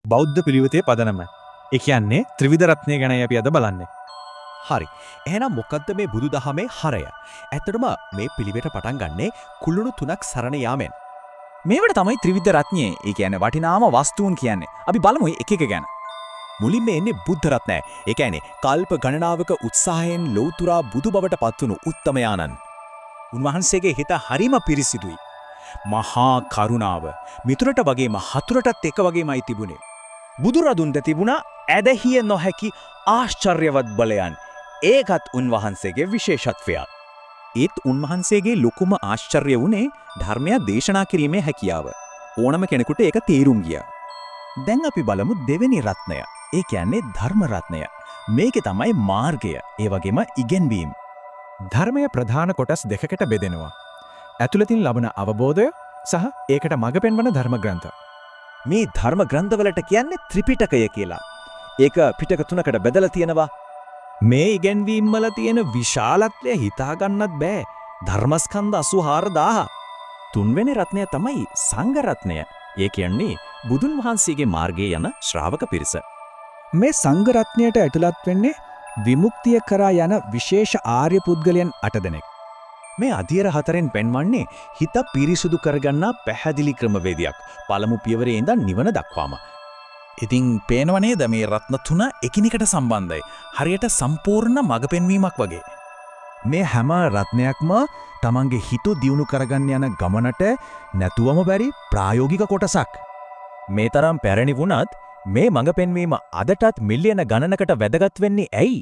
බෞද්ධ පිළිවෙතේ පදනම. ඒ කියන්නේ ත්‍රිවිධ රත්නය ගැනයි අපි අද බලන්නේ. හරි. එහෙනම් මොකද්ද මේ බුදුදහමේ හරය? ඇත්තටම මේ පිළිවෙත පටන් ගන්නේ කුළුණු තුනක් සරණ යාමෙන්. මේවට තමයි ත්‍රිවිධ රත්නය. ඒ කියන්නේ වටිනාම වස්තුන් කියන්නේ. අපි බලමු එක එක ගැන. මුලින්ම එන්නේ බුද්ධ රත්නය. ඒ කියන්නේ කල්ප ගණනාවක උත්සාහයෙන් ලෞතුරා බුදු බවට පත්වුණු උත්තමයාණන්. උන්වහන්සේගේ හිත හරිම පිරිසිදුයි. මහා කරුණාව මිතුරට වගේම හතුරටත් එක වගේමයි තිබුණේ. බුදුරදුන්ට තිබුණා ඇදහිය නොහැකි ආශ්චර්යවත් බලයන්. ඒකත් උන්වහන්සේගේ විශේෂත්වයක්. ඒත් උන්වහන්සේගේ ලොකුම ආශ්චර්ය වුණේ ධර්මය දේශනා කිරීමේ හැකියාව. ඕනම කෙනෙකුට ඒක තේරුම් ගියා. දැන් අපි බලමු දෙවෙනි රත්නය. ඒ කියන්නේ ධර්ම රත්නය. මේකේ තමයි මාර්ගය. ඒ වගේම ඉගෙන්වීම. ධර්මය ප්‍රධාන කොටස් දෙකකට බෙදෙනවා. ඇතුළතින් ලබන අවබෝධය සහ ඒකට මඟ පෙන්වන ධර්ම ග්‍රන්ථ. මේ ධර්ම ග්‍රන්ථවලට කියන්නේ ත්‍රිපිටකය කියලා. ඒක පිටක තුනකට බෙදලා තියෙනවා. මේ ඉගැන්වීම් වල තියෙන විශාලත්වය හිතා ගන්නත් බෑ. ධර්මස්කන්ධ 84000. තුන්වෙනි රත්නය තමයි සංඝ රත්නය. ඒ කියන්නේ බුදුන් වහන්සේගේ මාර්ගයේ යන ශ්‍රාවක පිරිස. මේ සංඝ රත්නයට ඇතුළත් වෙන්නේ විමුක්තිය කරා යන විශේෂ ආර්ය පුද්ගලයන් 8 දෙනෙක්. මේ අධීර හතරෙන් පෙන්වන්නේ හිත පිරිසුදු කරගන්නා පැහැදිලි ක්‍රමවේදයක්. පළමු පියවරේ ඉඳන් නිවන දක්වාම. ඉතින් පේනව නේද මේ රත්න තුන එකිනෙකට සම්බන්ධයි. හරියට සම්පූර්ණ මඟ පෙන්වීමක් වගේ. මේ හැම රත්නයක්ම තමන්ගේ හිත දියුණු කරගන්න යන ගමනට නැතුවම බැරි ප්‍රායෝගික කොටසක්. මේ තරම් පැරණි වුණත් මේ මඟ පෙන්වීම අදටත් මිලියන ගණනකට වැදගත් වෙන්නේ ඇයි?